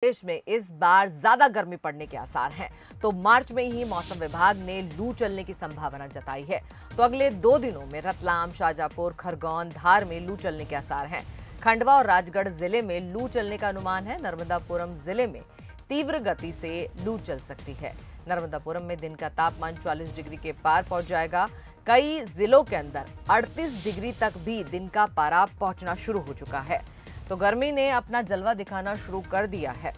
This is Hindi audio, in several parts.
देश में इस बार ज्यादा गर्मी पड़ने के आसार हैं। तो मार्च में ही मौसम विभाग ने लू चलने की संभावना जताई है। तो अगले 2 दिनों में रतलाम, शाजापुर, खरगोन, धार में लू चलने के आसार हैं। खंडवा और राजगढ़ जिले में लू चलने का अनुमान है। नर्मदापुरम जिले में तीव्र गति से लू चल सकती है। नर्मदापुरम में दिन का तापमान 40 डिग्री के पार पहुंच जाएगा। कई जिलों के अंदर 38 डिग्री तक भी दिन का पारा पहुंचना शुरू हो चुका है। तो गर्मी ने अपना जलवा दिखाना शुरू कर दिया है।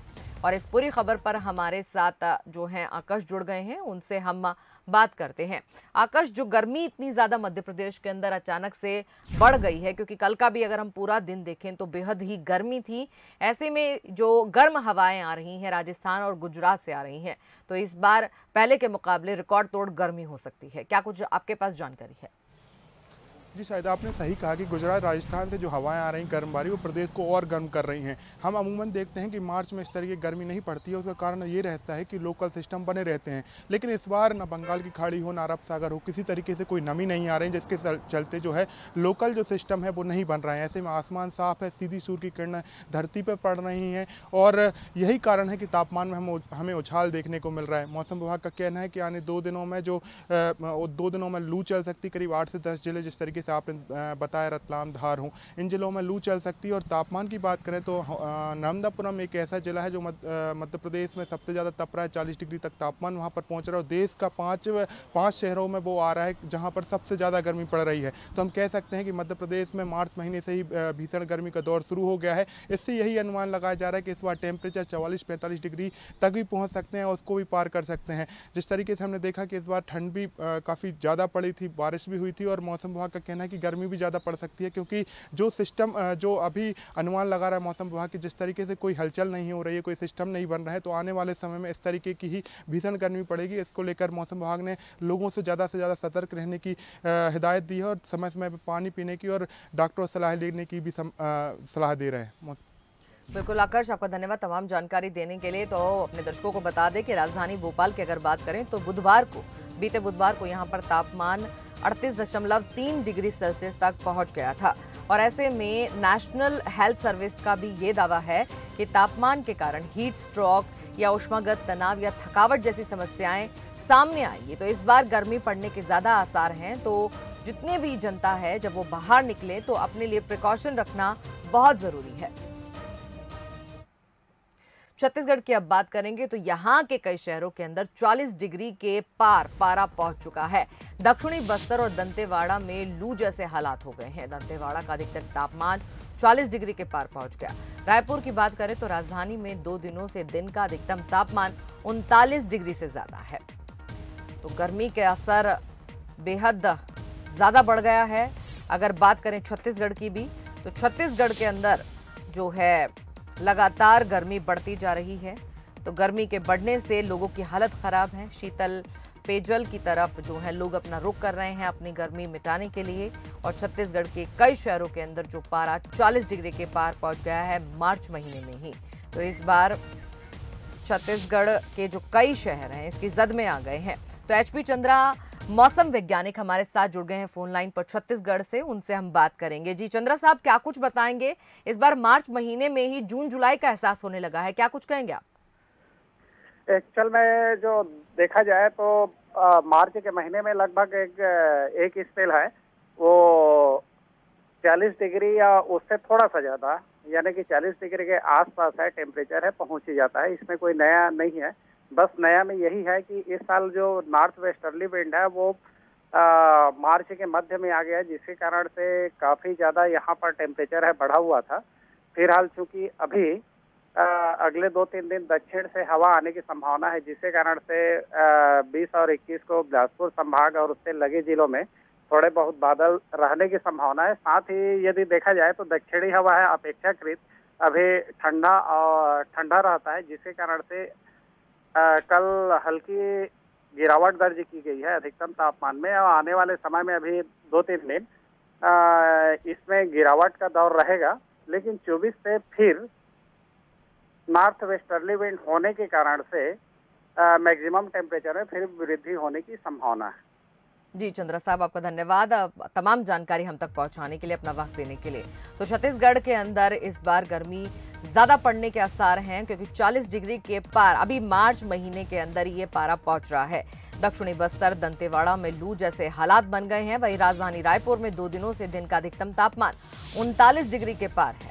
और इस पूरी खबर पर हमारे साथ जो हैं आकाश जुड़ गए हैं, उनसे हम बात करते हैं। आकाश, जो गर्मी इतनी ज्यादा मध्य प्रदेश के अंदर अचानक से बढ़ गई है, क्योंकि कल का भी अगर हम पूरा दिन देखें तो बेहद ही गर्मी थी, ऐसे में जो गर्म हवाएं आ रही हैं राजस्थान और गुजरात से आ रही हैं, तो इस बार पहले के मुकाबले रिकॉर्ड तोड़ गर्मी हो सकती है। क्या कुछ आपके पास जानकारी है? जी शायद आपने सही कहा कि गुजरात राजस्थान से जो हवाएं आ रही गर्म बारी वो प्रदेश को और गर्म कर रही हैं। हम अमूमन देखते हैं कि मार्च में इस तरह की गर्मी नहीं पड़ती है। उसका कारण ये रहता है कि लोकल सिस्टम बने रहते हैं, लेकिन इस बार ना बंगाल की खाड़ी हो ना अरब सागर हो, किसी तरीके से कोई नमी नहीं आ रही, जिसके चलते जो है लोकल जो सिस्टम है वो नहीं बन रहा है। ऐसे में आसमान साफ है, सीधी सूर्य की किरणें धरती पर पड़ रही हैं और यही कारण है कि तापमान में हमें उछाल देखने को मिल रहा है। मौसम विभाग का कहना है कि आने 2 दिनों में जो 2 दिनों में लू चल सकती, करीब 8 से 10 जिले जिस तरीके से आपने बताया रतलाम, धार हूँ, इन जिलों में लू चल सकती है। और तापमान की बात करें तो नर्मदापुरम एक ऐसा जिला है जो मध्य प्रदेश में सबसे ज़्यादा तप रहा है। 40 डिग्री तक तापमान वहाँ पर पहुँच रहा है और देश का 5 शहरों में वो आ रहा है जहाँ पर सबसे ज़्यादा गर्मी पड़ रही है। तो हम कह सकते हैं कि मध्य प्रदेश में मार्च महीने से ही भीषण गर्मी का दौर शुरू हो गया है। इससे यही अनुमान लगाया जा रहा है कि इस बार टेम्परेचर 44-45 डिग्री तक भी पहुँच सकते हैं और उसको भी पार कर सकते हैं। जिस तरीके से हमने देखा कि इस बार ठंड भी काफ़ी ज़्यादा पड़ी थी, बारिश भी हुई थी और मौसम विभाग का कहना है कि गर्मी भी ज़्यादा पड़ सकती है, क्योंकि जो सिस्टम जो अभी अनुमान लगा रहा है मौसम विभाग की, जिस तरीके से कोई हलचल नहीं हो रही है, कोई सिस्टम नहीं बन रहा है, तो आने वाले समय में इस तरीके की ही भीषण गर्मी पड़ेगी। इसको लेकर मौसम विभाग ने लोगों से ज़्यादा सतर्क रहने की हिदायत दी है और समय समय पर पानी पीने की और डॉक्टरों से सलाह लेने की भी सलाह दे रहे हैं। बिल्कुल आकाश, आपका धन्यवाद तमाम जानकारी देने के लिए। तो अपने दर्शकों को बता दें कि राजधानी भोपाल की अगर बात करें तो बीते बुधवार को यहाँ पर तापमान 38.3 डिग्री सेल्सियस तक पहुंच गया था। और ऐसे में नेशनल हेल्थ सर्विस का भी ये दावा है कि तापमान के कारण हीट स्ट्रोक या ऊष्मागत तनाव या थकावट जैसी समस्याएं सामने आएंगी। तो इस बार गर्मी पड़ने के ज्यादा आसार हैं। तो जितने भी जनता है, जब वो बाहर निकले तो अपने लिए प्रिकॉशन रखना बहुत जरूरी है। छत्तीसगढ़ की अब बात करेंगे तो यहाँ के कई शहरों के अंदर 40 डिग्री के पार पारा पहुंच चुका है। दक्षिणी बस्तर और दंतेवाड़ा में लू जैसे हालात हो गए हैं। दंतेवाड़ा का अधिकतम तापमान 40 डिग्री के पार पहुंच गया। रायपुर की बात करें तो राजधानी में 2 दिनों से दिन का अधिकतम तापमान 39 डिग्री से ज्यादा है। तो गर्मी के असर बेहद ज्यादा बढ़ गया है। अगर बात करें छत्तीसगढ़ की भी, तो छत्तीसगढ़ के अंदर जो है लगातार गर्मी बढ़ती जा रही है। तो गर्मी के बढ़ने से लोगों की हालत खराब है। शीतल पेयजल की तरफ जो है लोग अपना रुख कर रहे हैं अपनी गर्मी मिटाने के लिए। और छत्तीसगढ़ के कई शहरों के अंदर जो पारा 40 डिग्री के पार पहुंच गया है मार्च महीने में ही। तो इस बार छत्तीसगढ़ के जो कई शहर हैं इसकी जद में आ गए हैं। तो HP चंद्रा मौसम वैज्ञानिक हमारे साथ जुड़ गए हैं फोन लाइन पर छत्तीसगढ़ से, उनसे हम बात करेंगे। जी चंद्रा साहब, क्या कुछ बताएंगे? इस बार मार्च महीने में ही जून जुलाई का एहसास होने लगा है, क्या कुछ कहेंगे आप? एक्चुअल में जो देखा जाए तो मार्च के महीने में लगभग एक स्पेल है, वो 40 डिग्री या उससे थोड़ा सा ज्यादा, यानी कि 40 डिग्री के आसपास है टेम्परेचर है, पहुंच ही जाता है। इसमें कोई नया नहीं है। बस नया में यही है कि इस साल जो नॉर्थ वेस्टर्ली विंड है वो मार्च के मध्य में आ गया, जिसके कारण से काफ़ी ज़्यादा यहाँ पर टेम्परेचर है बढ़ा हुआ था। फिलहाल चूंकि अभी अगले 2-3 दिन दक्षिण से हवा आने की संभावना है, जिसके कारण से 20 और 21 को बिलासपुर संभाग और उससे लगे जिलों में थोड़े बहुत बादल रहने की संभावना है। साथ ही यदि देखा जाए तो दक्षिणी हवा है अपेक्षाकृत अभी ठंडा रहता है, जिसके कारण से कल हल्की गिरावट दर्ज की गई है अधिकतम तापमान में। और आने वाले समय में अभी 2-3 दिन इसमें गिरावट का दौर रहेगा, लेकिन 24 से फिर नॉर्थ वेस्टर्ली विंड होने के कारण से मैक्सिमम टेम्परेचर में फिर वृद्धि होने की संभावना है। जी चंद्रा साहब, आपका धन्यवाद तमाम जानकारी हम तक पहुंचाने के लिए, अपना वक्त देने के लिए। तो छत्तीसगढ़ के अंदर इस बार गर्मी ज्यादा पड़ने के आसार हैं, क्योंकि 40 डिग्री के पार अभी मार्च महीने के अंदर ये पारा पहुंच रहा है। दक्षिणी बस्तर, दंतेवाड़ा में लू जैसे हालात बन गए हैं। वहीं राजधानी रायपुर में 2 दिनों से दिन का अधिकतम तापमान 39 डिग्री के पार है।